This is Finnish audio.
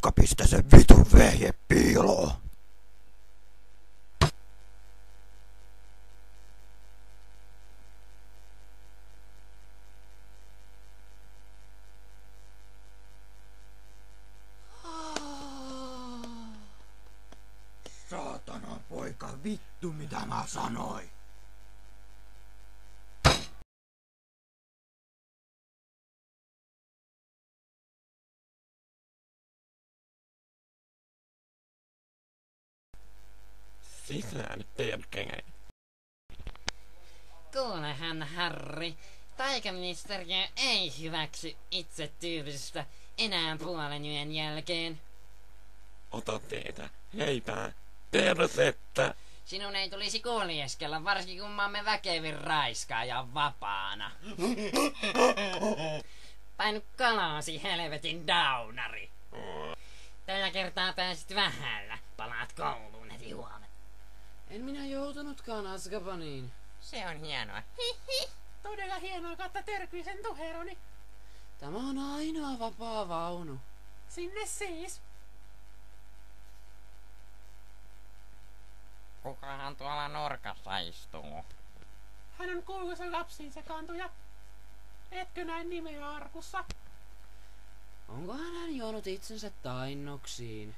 Poika, pistä se vitun vehje piiloon. Saatana poika, vittu mitä mä sanoin. Sisään perkele. Kuulehan, Harry. Taikaministeriö ei hyväksy itsetyypistä enää puolen yön jälkeen. Ota teitä, leipää, persettä. Sinun ei tulisi kuljeskella, varsinkin kun maamme väkevin raiskaaja on vapaana. Painu kalaasi, helvetin daunari. Tällä kertaa pääsit vähällä. Palaat kouluun heti huomenna. En minä joutunutkaan Azkabaniin. Se on hienoa. Hihi, todella hienoa kautta törkyisen tuheroni. Tämä on ainoa vapaa vaunu. Sinne siis. Kukahan tuolla nurkassa istuu? Hän on kuuluisa lapsiin sekaantuja. Etkö näin nimeä arkussa? Onkohan hän juonut itsensä tainnoksiin?